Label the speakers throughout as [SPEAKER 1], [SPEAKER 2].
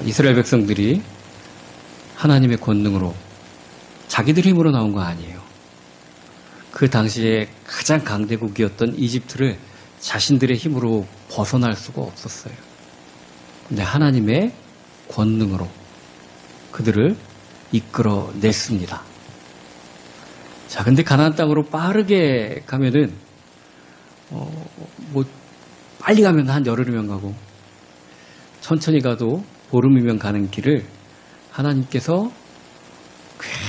[SPEAKER 1] 이스라엘 백성들이 하나님의 권능으로 자기들 힘으로 나온 거 아니에요. 그 당시에 가장 강대국이었던 이집트를 자신들의 힘으로 벗어날 수가 없었어요. 근데 하나님의 권능으로 그들을 이끌어냈습니다. 자, 근데 가나안 땅으로 빠르게 가면은 빨리 가면 한 열흘이면 가고 천천히 가도 보름이면 가는 길을 하나님께서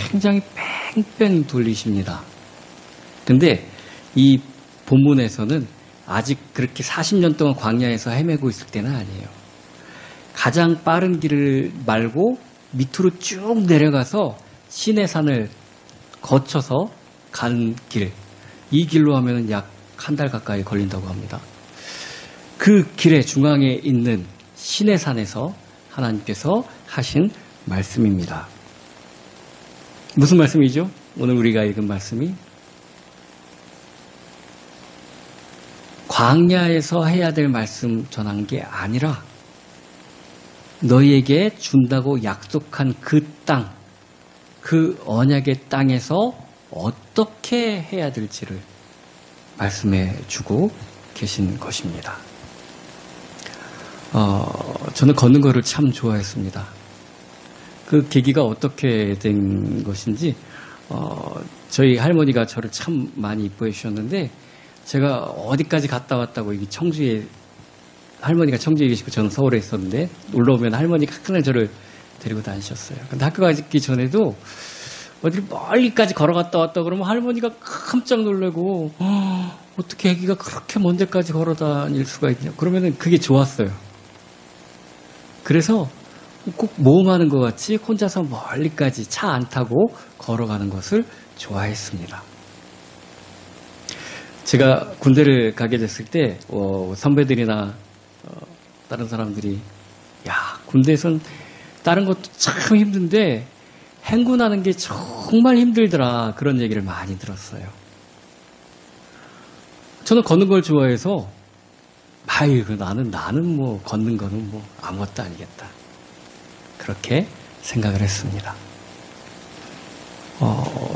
[SPEAKER 1] 굉장히 뺑뺑 돌리십니다. 근데 이 본문에서는 아직 그렇게 40년 동안 광야에서 헤매고 있을 때는 아니에요. 가장 빠른 길을 말고 밑으로 쭉 내려가서 시내산을 거쳐서 가는 길, 이 길로 하면 약 한 달 가까이 걸린다고 합니다. 그 길의 중앙에 있는 시내산에서 하나님께서 하신 말씀입니다. 무슨 말씀이죠? 오늘 우리가 읽은 말씀이 광야에서 해야 될 말씀 전한 게 아니라 너희에게 준다고 약속한 그 땅, 그 언약의 땅에서 어떻게 해야 될지를 말씀해 주고 계신 것입니다. 저는 걷는 거를 참 좋아했습니다. 그 계기가 어떻게 된 것인지 저희 할머니가 저를 참 많이 이뻐해 주셨는데 제가 어디까지 갔다 왔다고 여기 청주에 할머니가 청주에 계시고 저는 서울에 있었는데 놀러 오면 할머니가 항상 저를 데리고 다니셨어요. 근데 학교 가기 전에도 어디 멀리까지 걸어갔다 왔다 그러면 할머니가 깜짝 놀라고 어떻게 애기가 그렇게 먼 데까지 걸어 다닐 수가 있냐. 그러면은 그게 좋았어요. 그래서 꼭 모험하는 것 같이 혼자서 멀리까지 차 안 타고 걸어가는 것을 좋아했습니다. 제가 군대를 가게 됐을 때 선배들이나 다른 사람들이 야, 군대에선 다른 것도 참 힘든데 행군하는 게 정말 힘들더라, 그런 얘기를 많이 들었어요. 저는 걷는 걸 좋아해서 나는 뭐 걷는 거는 뭐 아무것도 아니겠다, 그렇게 생각을 했습니다.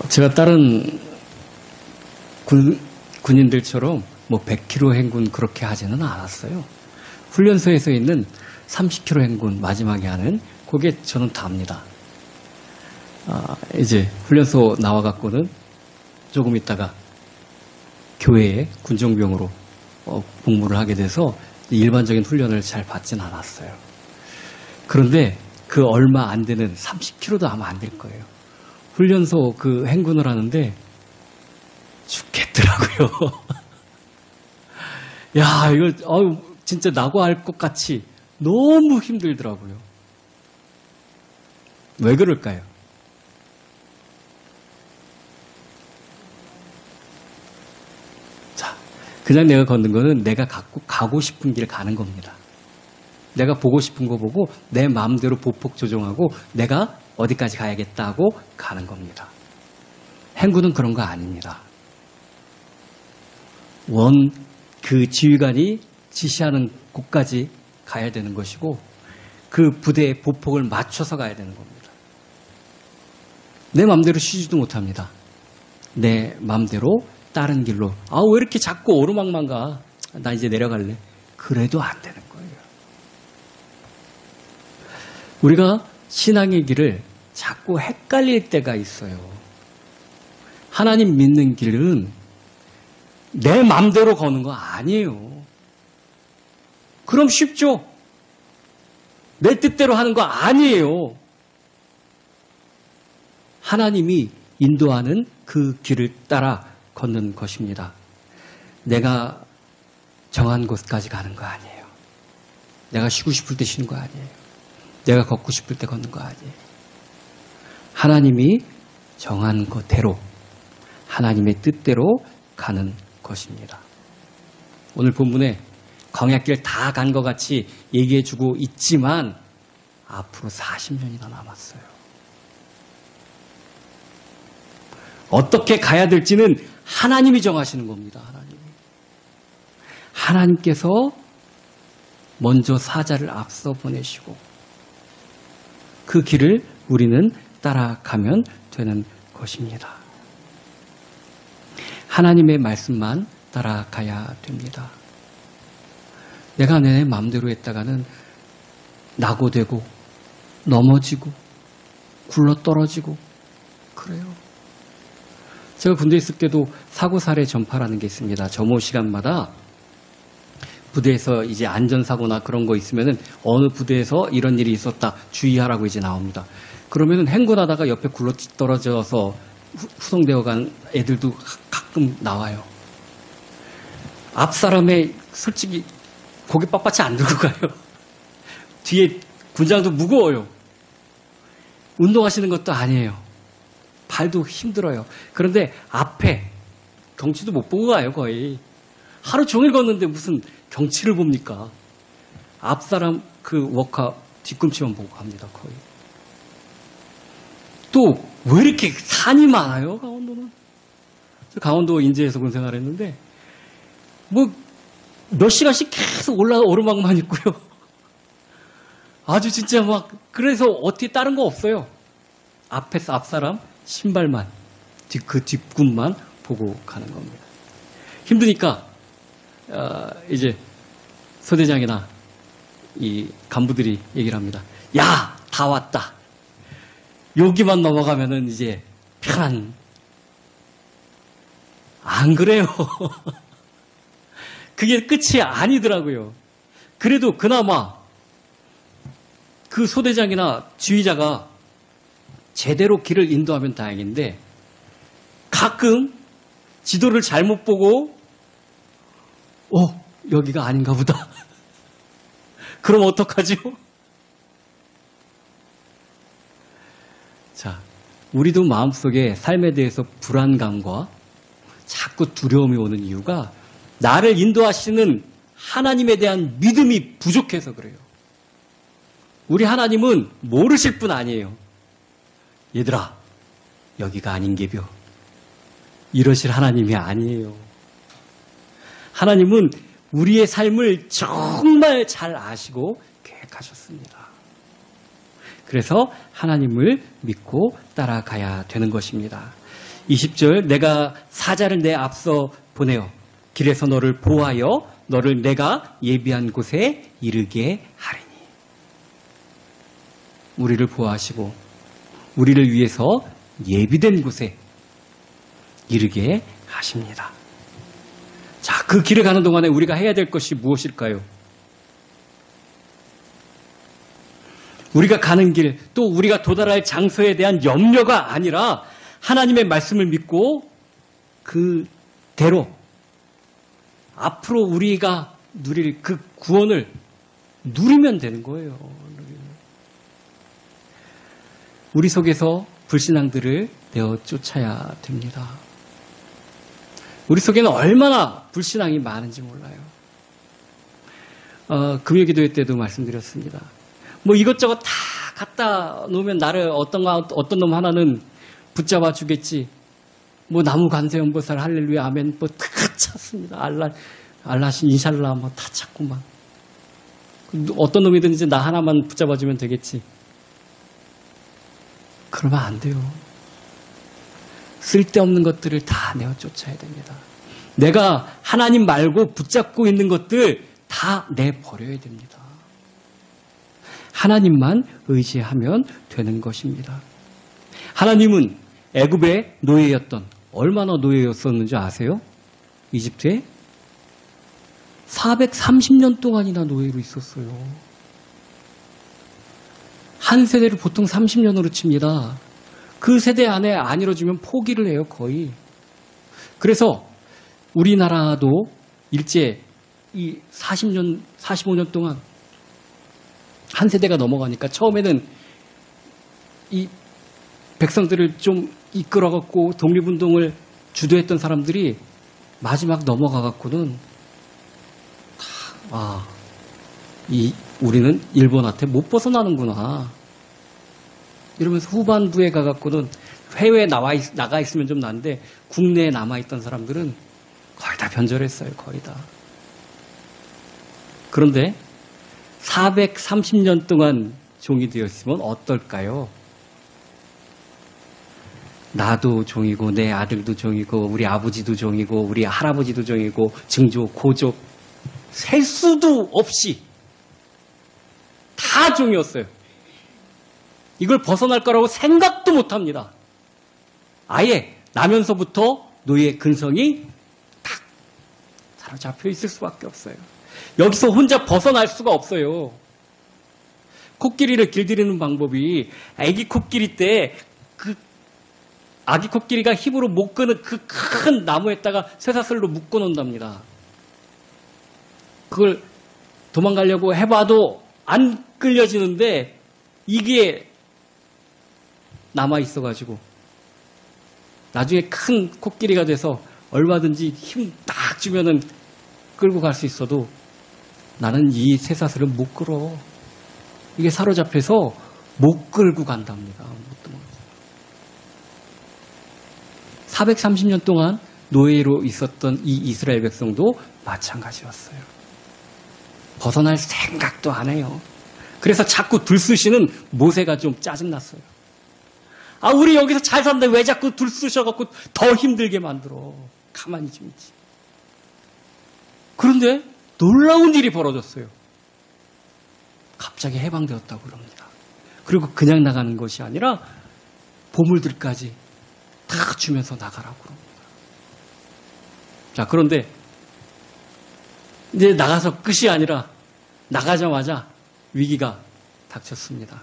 [SPEAKER 1] 제가 다른 군인들처럼 뭐 100km 행군 그렇게 하지는 않았어요. 훈련소에서 있는 30km 행군 마지막에 하는 그게 저는 답니다. 이제 훈련소 나와갖고는 조금 있다가 교회에 군종병으로 복무를 하게 돼서 일반적인 훈련을 잘 받진 않았어요. 그런데 그 얼마 안 되는 30km도 아마 안 될 거예요. 훈련소 그 행군을 하는데 죽겠더라고요. 야, 이거 진짜 나고 할 것 같이 너무 힘들더라고요. 왜 그럴까요? 자, 그냥 내가 걷는 거는 내가 가고 싶은 길 가는 겁니다. 내가 보고 싶은 거 보고 내 마음대로 보폭 조정하고 내가 어디까지 가야겠다 하고 가는 겁니다. 행군은 그런 거 아닙니다. 그 지휘관이 지시하는 곳까지 가야 되는 것이고 그 부대의 보폭을 맞춰서 가야 되는 겁니다. 내 마음대로 쉬지도 못합니다. 내 마음대로 다른 길로 왜 이렇게 자꾸 오르막만 가? 나 이제 내려갈래. 그래도 안 되는 거예요. 우리가 신앙의 길을 자꾸 헷갈릴 때가 있어요. 하나님 믿는 길은 내 마음대로 거는 거 아니에요. 그럼 쉽죠? 내 뜻대로 하는 거 아니에요. 하나님이 인도하는 그 길을 따라 걷는 것입니다. 내가 정한 곳까지 가는 거 아니에요. 내가 쉬고 싶을 때 쉬는 거 아니에요. 내가 걷고 싶을 때 걷는 거 아니에요. 하나님이 정한 것대로 하나님의 뜻대로 가는 것입니다. 오늘 본문에 광야길 다 간 것 같이 얘기해주고 있지만 앞으로 40년이나 남았어요. 어떻게 가야 될지는 하나님이 정하시는 겁니다. 하나님께서 먼저 사자를 앞서 보내시고 그 길을 우리는 따라가면 되는 것입니다. 하나님의 말씀만 따라가야 됩니다. 내가 내 마음대로 했다가는 낙오되고 넘어지고 굴러떨어지고 그래요. 제가 군대에 있을 때도 사고사례 전파라는 게 있습니다. 점호 시간마다 부대에서 이제 안전사고나 그런 거 있으면은 어느 부대에서 이런 일이 있었다 주의하라고 이제 나옵니다. 그러면은 행군하다가 옆에 굴러 떨어져서 후송되어 간 애들도 가끔 나와요. 앞 사람의 솔직히 고개 빳빳이 안 들고 가요. 뒤에 군장도 무거워요. 운동하시는 것도 아니에요. 발도 힘들어요. 그런데 앞에 경치도 못 보고 가요, 거의. 하루 종일 걷는데 무슨 경치를 봅니까? 앞 사람 그 워커 뒤꿈치만 보고 갑니다, 거의. 또 왜 이렇게 산이 많아요, 강원도는? 저 강원도 인제에서 군 생활했는데 뭐 몇 시간씩 계속 오르막만 있고요. 아주 진짜 막 그래서 어떻게 다른 거 없어요. 앞에서 앞 사람 신발만 그 뒷꿈만 보고 가는 겁니다. 힘드니까 이제 소대장이나 이 간부들이 얘기를 합니다. 야, 다 왔다. 여기만 넘어가면은 이제 편안. 안 그래요. 그게 끝이 아니더라고요. 그래도 그나마 그 소대장이나 지휘자가 제대로 길을 인도하면 다행인데 가끔 지도를 잘못 보고 여기가 아닌가 보다. 그럼 어떡하죠? 자, 우리도 마음속에 삶에 대해서 불안감과 자꾸 두려움이 오는 이유가 나를 인도하시는 하나님에 대한 믿음이 부족해서 그래요. 우리 하나님은 모르실 분 아니에요. 얘들아, 여기가 아닌게벼. 이러실 하나님이 아니에요. 하나님은 우리의 삶을 정말 잘 아시고 계획하셨습니다. 그래서 하나님을 믿고 따라가야 되는 것입니다. 20절, 내가 사자를 내 앞서 보내어 길에서 너를 보호하여 너를 내가 예비한 곳에 이르게 하리니. 우리를 보호하시고 우리를 위해서 예비된 곳에 이르게 하십니다. 자, 그 길을 가는 동안에 우리가 해야 될 것이 무엇일까요? 우리가 가는 길, 또 우리가 도달할 장소에 대한 염려가 아니라 하나님의 말씀을 믿고 그대로 앞으로 우리가 누릴 그 구원을 누리면 되는 거예요. 우리 속에서 불신앙들을 내어 쫓아야 됩니다. 우리 속에는 얼마나 불신앙이 많은지 몰라요. 금요기도회 때도 말씀드렸습니다. 뭐 이것저것 다 갖다 놓으면 나를 어떤 놈 하나는 붙잡아 주겠지. 뭐 나무 관세음보살 할렐루야 아멘 뭐 다 찾습니다. 알라신 인샬라 뭐 다 찾고만. 어떤 놈이든지 나 하나만 붙잡아 주면 되겠지. 그러면 안 돼요. 쓸데없는 것들을 다 내어 쫓아야 됩니다. 내가 하나님 말고 붙잡고 있는 것들 다 내버려야 됩니다. 하나님만 의지하면 되는 것입니다. 하나님은 애굽의 노예였던, 얼마나 노예였었는지 아세요? 이집트에 430년 동안이나 노예로 있었어요. 한 세대를 보통 30년으로 칩니다. 그 세대 안에 안 이루어지면 포기를 해요, 거의. 그래서 우리나라도 일제 이 40년, 45년 동안 한 세대가 넘어가니까 처음에는 이 백성들을 좀 이끌어갖고 독립운동을 주도했던 사람들이 마지막 넘어가갖고는 우리는 일본한테 못 벗어나는구나. 이러면서 후반부에 가갖고는 해외에 나가 있으면 좀 난데 국내에 남아있던 사람들은 거의 다 변절했어요. 거의 다. 그런데 430년 동안 종이 되었으면 어떨까요? 나도 종이고 내 아들도 종이고 우리 아버지도 종이고 우리 할아버지도 종이고 증조, 고조 셀 수도 없이 다 종이었어요. 이걸 벗어날 거라고 생각도 못합니다. 아예 나면서부터 노예의 근성이 탁 사로잡혀 있을 수밖에 없어요. 여기서 혼자 벗어날 수가 없어요. 코끼리를 길들이는 방법이 아기 코끼리 때 그 아기 코끼리가 힘으로 못 끄는 그 큰 나무에다가 쇠사슬로 묶어 놓는답니다. 그걸 도망가려고 해봐도 안 끌려지는데 이게 남아 있어가지고 나중에 큰 코끼리가 돼서 얼마든지 힘 딱 주면은 끌고 갈 수 있어도 나는 이 쇠사슬을 못 끌어. 이게 사로잡혀서 못 끌고 간답니다. 430년 동안 노예로 있었던 이 이스라엘 백성도 마찬가지였어요. 벗어날 생각도 안 해요. 그래서 자꾸 들쑤시는 모세가 좀 짜증났어요. 아, 우리 여기서 잘 산다. 왜 자꾸 들쑤셔갖고 더 힘들게 만들어. 가만히 좀 있지. 그런데 놀라운 일이 벌어졌어요. 갑자기 해방되었다고 그럽니다. 그리고 그냥 나가는 것이 아니라 보물들까지 다 주면서 나가라고 그럽니다. 자, 그런데 이제 나가서 끝이 아니라 나가자마자 위기가 닥쳤습니다.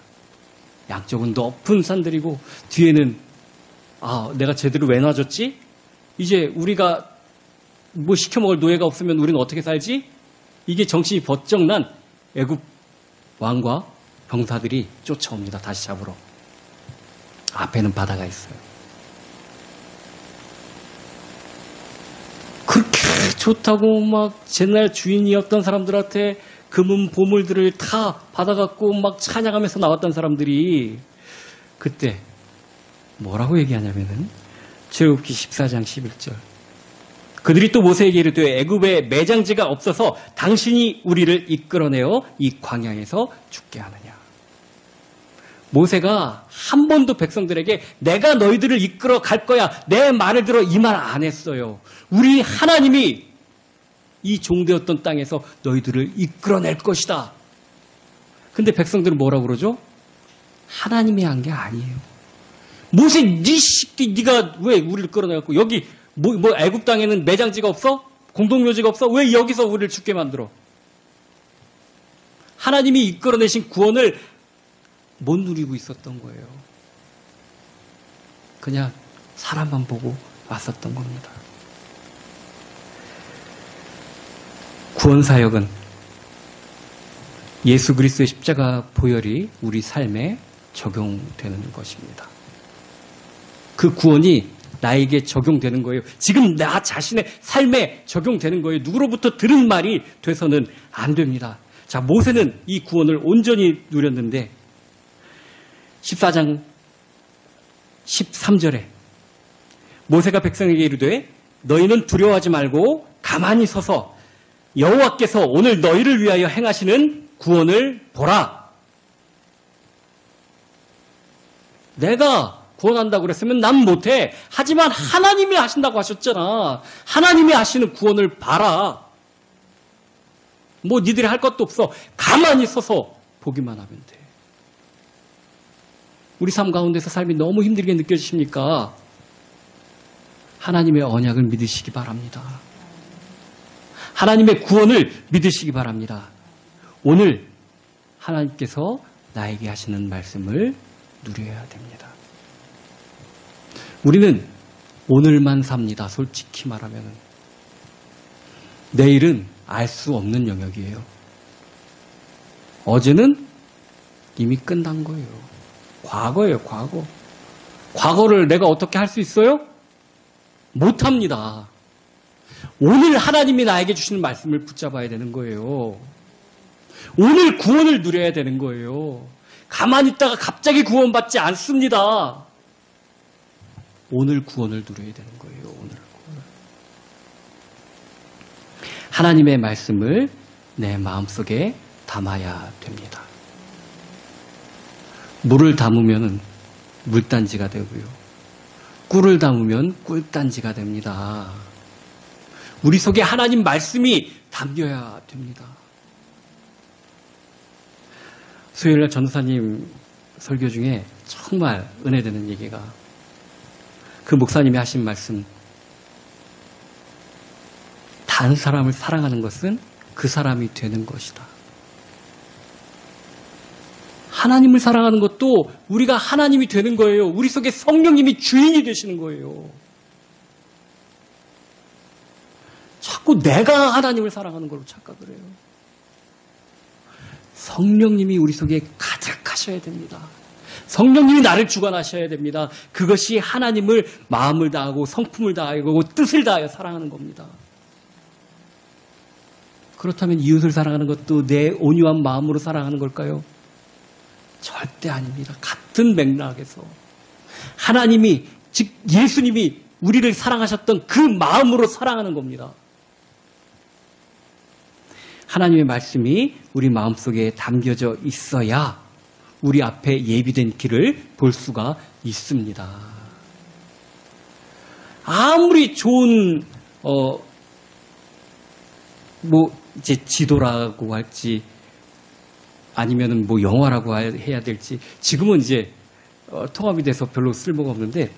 [SPEAKER 1] 양쪽은 높은 산들이고 뒤에는 내가 제대로 왜 놔줬지? 이제 우리가 뭐 시켜먹을 노예가 없으면 우리는 어떻게 살지? 이게 정신이 번쩍 난 애굽 왕과 병사들이 쫓아옵니다. 다시 잡으러. 앞에는 바다가 있어요. 그렇게 좋다고 막 옛날 주인이었던 사람들한테 금은 보물들을 다 받아갖고 막 찬양하면서 나왔던 사람들이 그때 뭐라고 얘기하냐면은 출애굽기 14장 11절. 그들이 또 모세에게 이르되 애굽에 매장지가 없어서 당신이 우리를 이끌어내어 이 광야에서 죽게 하느냐. 모세가 한 번도 백성들에게 내가 너희들을 이끌어 갈 거야. 내 말을 들어 이 말 안 했어요. 우리 하나님이 이 종되었던 땅에서 너희들을 이끌어낼 것이다. 근데 백성들은 뭐라고 그러죠? 하나님이 한 게 아니에요. 모세, 네가 왜 우리를 끌어내갖고 여기 뭐 애굽 땅에는 매장지가 없어? 공동묘지가 없어? 왜 여기서 우리를 죽게 만들어? 하나님이 이끌어내신 구원을 못 누리고 있었던 거예요. 그냥 사람만 보고 왔었던 겁니다. 구원사역은 예수 그리스도의 십자가 보혈이 우리 삶에 적용되는 것입니다. 그 구원이 나에게 적용되는 거예요. 지금 나 자신의 삶에 적용되는 거예요. 누구로부터 들은 말이 돼서는 안 됩니다. 자, 모세는 이 구원을 온전히 누렸는데 14장 13절에 모세가 백성에게 이르되 너희는 두려워하지 말고 가만히 서서 여호와께서 오늘 너희를 위하여 행하시는 구원을 보라. 내가 구원한다고 그랬으면 난 못해. 하지만 하나님이 하신다고 하셨잖아. 하나님이 하시는 구원을 봐라. 뭐 니들이 할 것도 없어. 가만히 서서 보기만 하면 돼. 우리 삶 가운데서 삶이 너무 힘들게 느껴지십니까? 하나님의 언약을 믿으시기 바랍니다. 하나님의 구원을 믿으시기 바랍니다. 오늘 하나님께서 나에게 하시는 말씀을 누려야 됩니다. 우리는 오늘만 삽니다. 솔직히 말하면. 내일은 알 수 없는 영역이에요. 어제는 이미 끝난 거예요. 과거예요, 과거. 과거를 내가 어떻게 할 수 있어요? 못합니다. 오늘 하나님이 나에게 주시는 말씀을 붙잡아야 되는 거예요. 오늘 구원을 누려야 되는 거예요. 가만히 있다가 갑자기 구원받지 않습니다. 오늘 구원을 누려야 되는 거예요. 오늘 구원을. 하나님의 말씀을 내 마음속에 담아야 됩니다. 물을 담으면 물단지가 되고요. 꿀을 담으면 꿀단지가 됩니다. 우리 속에 하나님 말씀이 담겨야 됩니다. 수요일날 전도사님 설교 중에 정말 은혜되는 얘기가 그 목사님이 하신 말씀, 다른 사람을 사랑하는 것은 그 사람이 되는 것이다. 하나님을 사랑하는 것도 우리가 하나님이 되는 거예요. 우리 속에 성령님이 주인이 되시는 거예요. 자꾸 내가 하나님을 사랑하는 걸로 착각을 해요. 성령님이 우리 속에 가득하셔야 됩니다. 성령님이 나를 주관하셔야 됩니다. 그것이 하나님을 마음을 다하고 성품을 다하고 뜻을 다하여 사랑하는 겁니다. 그렇다면 이웃을 사랑하는 것도 내 온유한 마음으로 사랑하는 걸까요? 절대 아닙니다. 같은 맥락에서 하나님이, 즉 예수님이 우리를 사랑하셨던 그 마음으로 사랑하는 겁니다. 하나님의 말씀이 우리 마음속에 담겨져 있어야 우리 앞에 예비된 길을 볼 수가 있습니다. 아무리 좋은 이제 지도라고 할지 아니면은 영화라고 해야 될지, 지금은 이제 통합이 돼서 별로 쓸모가 없는데,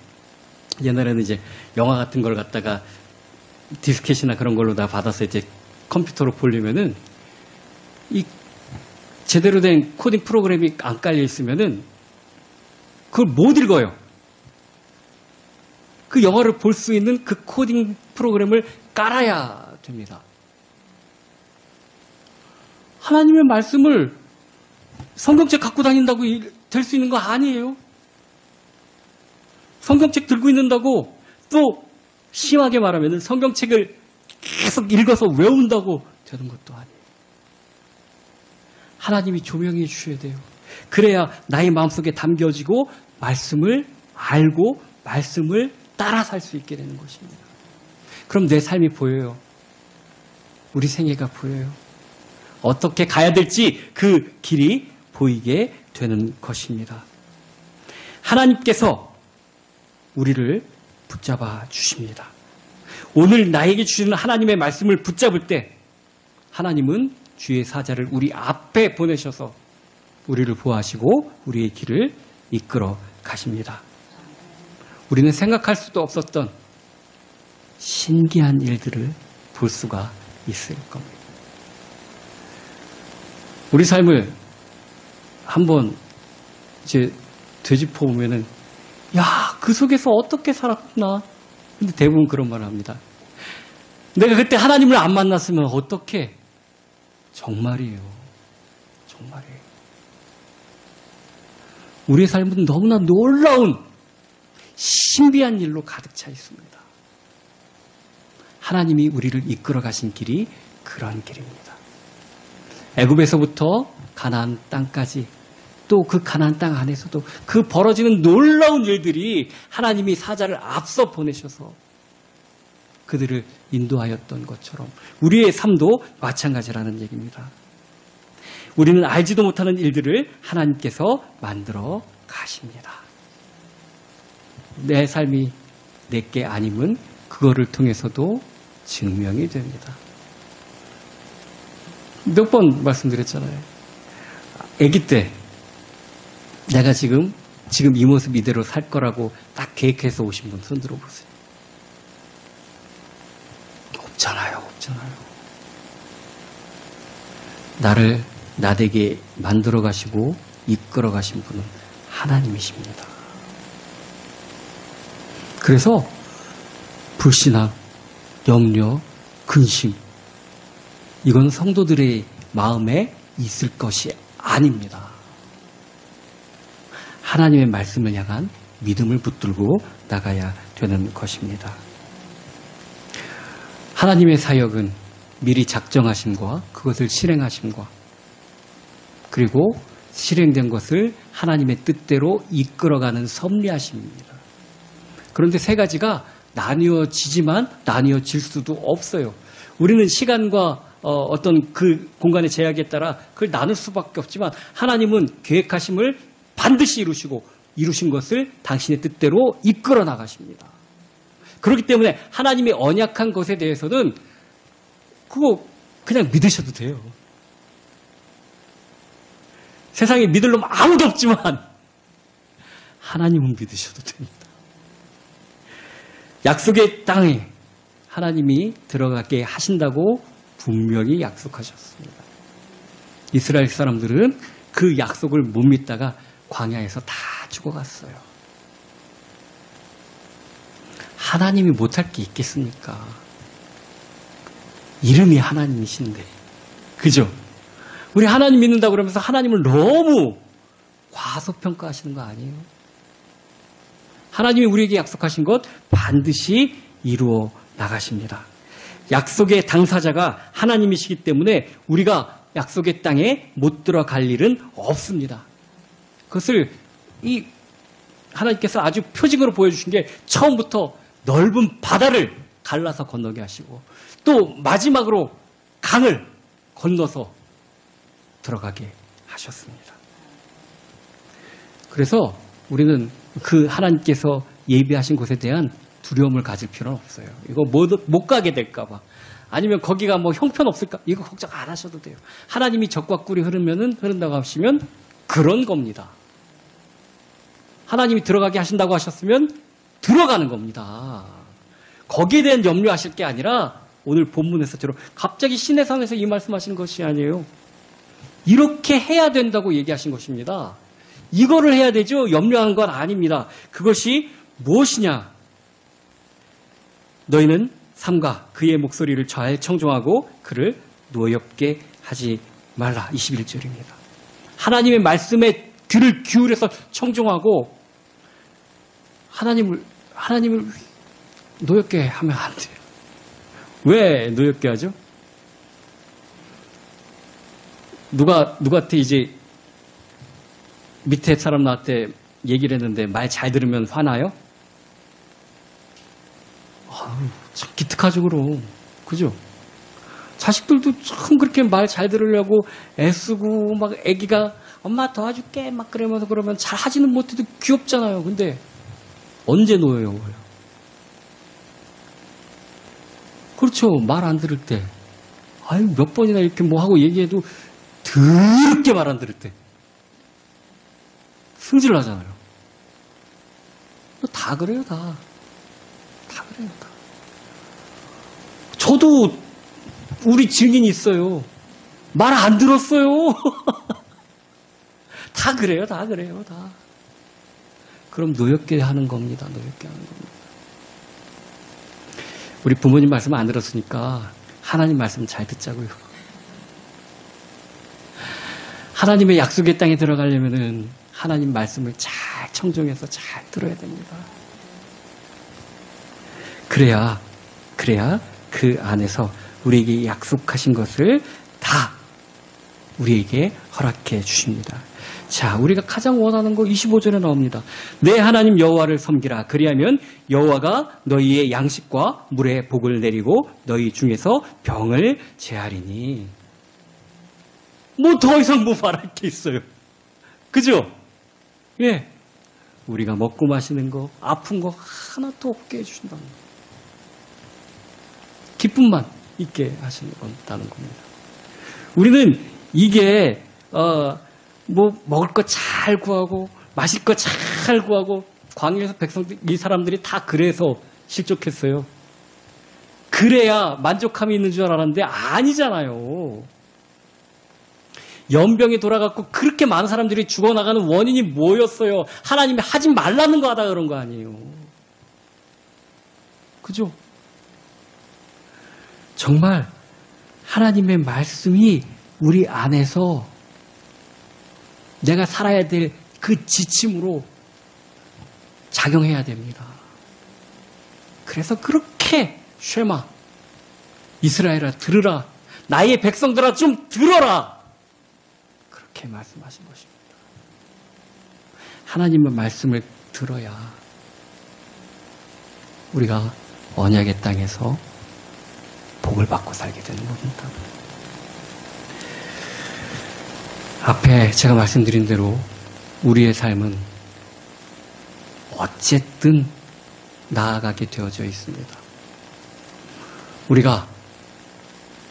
[SPEAKER 1] 옛날에는 이제 영화 같은 걸 갖다가 디스켓이나 그런 걸로 다 받아서 이제 컴퓨터로 보려면은 이 제대로 된 코딩 프로그램이 안 깔려 있으면은 그걸 못 읽어요. 그 영화를 볼 수 있는 그 코딩 프로그램을 깔아야 됩니다. 하나님의 말씀을 성경책 갖고 다닌다고 될 수 있는 거 아니에요. 성경책 들고 있는다고 또 심하게 말하면 성경책을 계속 읽어서 외운다고 되는 것도 아니에요. 하나님이 조명해 주셔야 돼요. 그래야 나의 마음속에 담겨지고 말씀을 알고 말씀을 따라 살 수 있게 되는 것입니다. 그럼 내 삶이 보여요. 우리 생애가 보여요. 어떻게 가야 될지 그 길이 보이게 되는 것입니다. 하나님께서 우리를 붙잡아 주십니다. 오늘 나에게 주시는 하나님의 말씀을 붙잡을 때 하나님은 주의 사자를 우리 앞에 보내셔서 우리를 보호하시고 우리의 길을 이끌어 가십니다. 우리는 생각할 수도 없었던 신기한 일들을 볼 수가 있을 겁니다. 우리 삶을 한번 이제 되짚어 보면은, 야, 그 속에서 어떻게 살았구나. 근데 대부분 그런 말을 합니다. 내가 그때 하나님을 안 만났으면 어떻게? 정말이에요. 정말이에요. 우리의 삶은 너무나 놀라운 신비한 일로 가득 차 있습니다. 하나님이 우리를 이끌어 가신 길이 그런 길입니다. 애굽에서부터 가나안 땅까지, 또 그 가나안 땅 안에서도 그 벌어지는 놀라운 일들이 하나님이 사자를 앞서 보내셔서 그들을 인도하였던 것처럼 우리의 삶도 마찬가지라는 얘기입니다. 우리는 알지도 못하는 일들을 하나님께서 만들어 가십니다. 내 삶이 내게 아님은 그거를 통해서도 증명이 됩니다. 몇 번 말씀드렸잖아요. 아기 때 내가 지금 이 모습 이대로 살 거라고 딱 계획해서 오신 분 손 들어보세요. 없잖아요. 나를 나되게 만들어 가시고 이끌어 가신 분은 하나님이십니다. 그래서 불신앙, 염려, 근심, 이건 성도들의 마음에 있을 것이 아닙니다. 하나님의 말씀을 향한 믿음을 붙들고 나가야 되는 것입니다. 하나님의 사역은 미리 작정하심과 그것을 실행하심과 그리고 실행된 것을 하나님의 뜻대로 이끌어가는 섭리하심입니다. 그런데 세 가지가 나뉘어지지만 나뉘어질 수도 없어요. 우리는 시간과 어떤 그 공간의 제약에 따라 그걸 나눌 수밖에 없지만 하나님은 계획하심을 반드시 이루신 것을 당신의 뜻대로 이끌어 나가십니다. 그렇기 때문에 하나님의 언약한 것에 대해서는 그거 그냥 믿으셔도 돼요. 세상에 믿을 놈 아무도 없지만 하나님은 믿으셔도 됩니다. 약속의 땅에 하나님이 들어가게 하신다고 분명히 약속하셨습니다. 이스라엘 사람들은 그 약속을 못 믿다가 광야에서 다 죽어갔어요. 하나님이 못할 게 있겠습니까? 이름이 하나님이신데. 그죠? 우리 하나님 믿는다고 그러면서 하나님을 너무 과소평가하시는 거 아니에요? 하나님이 우리에게 약속하신 것 반드시 이루어 나가십니다. 약속의 당사자가 하나님이시기 때문에 우리가 약속의 땅에 못 들어갈 일은 없습니다. 그것을 하나님께서 아주 표징으로 보여주신 게 처음부터 넓은 바다를 갈라서 건너게 하시고 또 마지막으로 강을 건너서 들어가게 하셨습니다. 그래서 우리는 그 하나님께서 예비하신 곳에 대한 두려움을 가질 필요는 없어요. 이거 못 가게 될까봐. 아니면 거기가 뭐 형편없을까? 이거 걱정 안 하셔도 돼요. 하나님이 적과 꿀이 흐른다고 하시면 그런 겁니다. 하나님이 들어가게 하신다고 하셨으면 들어가는 겁니다. 거기에 대한 염려하실 게 아니라 오늘 본문에서처럼 갑자기 시내산에서 이 말씀하시는 것이 아니에요. 이렇게 해야 된다고 얘기하신 것입니다. 이거를 해야 되죠. 염려하는 건 아닙니다. 그것이 무엇이냐? 너희는 삼가 그의 목소리를 잘 청종하고 그를 노엽게 하지 말라. 21절입니다. 하나님의 말씀에 귀를 기울여서 청종하고 하나님을 노엽게 하면 안 돼요. 왜 노엽게 하죠? 누구한테 이제 밑에 사람 나한테 얘기를 했는데 말 잘 들으면 화나요? 참 기특하죠, 그럼. 그죠? 자식들도 참 그렇게 말 잘 들으려고 애쓰고 막 애기가 엄마 도와줄게 막 그러면서 그러면 잘 하지는 못해도 귀엽잖아요. 근데 언제 놓여요? 그렇죠. 말 안 들을 때. 아유, 몇 번이나 이렇게 뭐 하고 얘기해도 더럽게 말 안 들을 때. 승질 나잖아요. 다 그래요, 다. 다 그래요, 다. 저도 우리 증인이 있어요. 말 안 들었어요. 다 그래요, 다 그래요, 다. 그럼 노엽게 하는 겁니다, 노엽게 하는 겁니다. 우리 부모님 말씀 안 들었으니까 하나님 말씀 잘 듣자고요. 하나님의 약속의 땅에 들어가려면은 하나님 말씀을 잘 청종해서 잘 들어야 됩니다. 그래야 그 안에서 우리에게 약속하신 것을 다 우리에게 허락해 주십니다. 자, 우리가 가장 원하는 거 25절에 나옵니다. 내 하나님 여호와를 섬기라. 그리하면 여호와가 너희의 양식과 물에 복을 내리고 너희 중에서 병을 제하리니. 뭐 더 이상 뭐 바랄 게 있어요. 그죠? 예. 우리가 먹고 마시는 거, 아픈 거 하나도 없게 해주신다는 거. 기쁨만 있게 하신다는 겁니다. 우리는 이게 뭐 먹을 거 잘 구하고 마실 거 잘 구하고 광야에서 백성들 이 사람들이 다 그래서 실족했어요. 그래야 만족함이 있는 줄 알았는데 아니잖아요. 연병이 돌아갔고 그렇게 많은 사람들이 죽어나가는 원인이 뭐였어요? 하나님이 하지 말라는 거 하다 그런 거 아니에요. 그죠? 정말 하나님의 말씀이 우리 안에서 내가 살아야 될 그 지침으로 작용해야 됩니다. 그래서 그렇게 쉐마 이스라엘아 들으라, 나의 백성들아 좀 들어라, 그렇게 말씀하신 것입니다. 하나님의 말씀을 들어야 우리가 언약의 땅에서 복을 받고 살게 되는 겁니다. 앞에 제가 말씀드린 대로 우리의 삶은 어쨌든 나아가게 되어져 있습니다. 우리가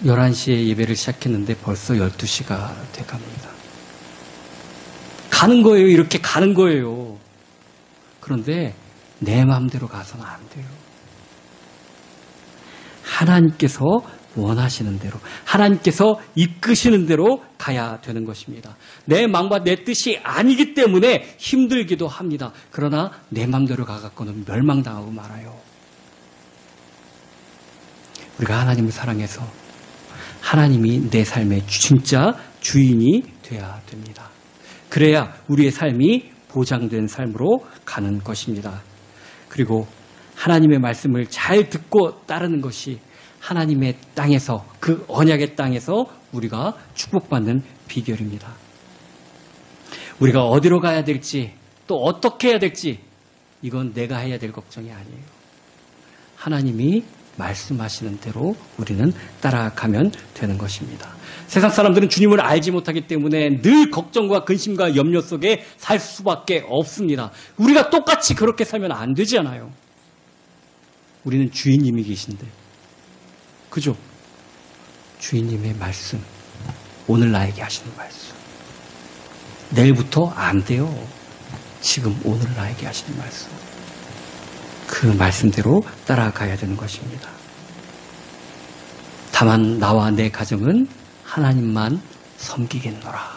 [SPEAKER 1] 11시에 예배를 시작했는데 벌써 12시가 돼갑니다. 가는 거예요. 이렇게 가는 거예요. 그런데 내 마음대로 가서는 안 돼요. 하나님께서 원하시는 대로, 하나님께서 이끄시는 대로 가야 되는 것입니다. 내 마음과 내 뜻이 아니기 때문에 힘들기도 합니다. 그러나 내 마음대로 가갖고는 멸망당하고 말아요. 우리가 하나님을 사랑해서 하나님이 내 삶의 진짜 주인이 되어야 됩니다. 그래야 우리의 삶이 보장된 삶으로 가는 것입니다. 그리고 하나님의 말씀을 잘 듣고 따르는 것이 하나님의 땅에서, 그 언약의 땅에서 우리가 축복받는 비결입니다. 우리가 어디로 가야 될지, 또 어떻게 해야 될지, 이건 내가 해야 될 걱정이 아니에요. 하나님이 말씀하시는 대로 우리는 따라가면 되는 것입니다. 세상 사람들은 주님을 알지 못하기 때문에 늘 걱정과 근심과 염려 속에 살 수밖에 없습니다. 우리가 똑같이 그렇게 살면 안 되잖아요. 우리는 주인님이 계신데, 그죠? 주인님의 말씀, 오늘 나에게 하시는 말씀. 내일부터 안 돼요. 지금 오늘 나에게 하시는 말씀. 그 말씀대로 따라가야 되는 것입니다. 다만 나와 내 가정은 하나님만 섬기겠노라.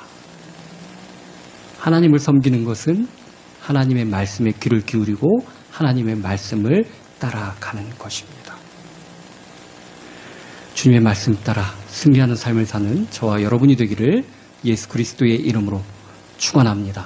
[SPEAKER 1] 하나님을 섬기는 것은 하나님의 말씀에 귀를 기울이고 하나님의 말씀을 따라가는 것입니다. 주님의 말씀 따라 승리하는 삶을 사는 저와 여러분이 되기를 예수 그리스도의 이름으로 축원합니다.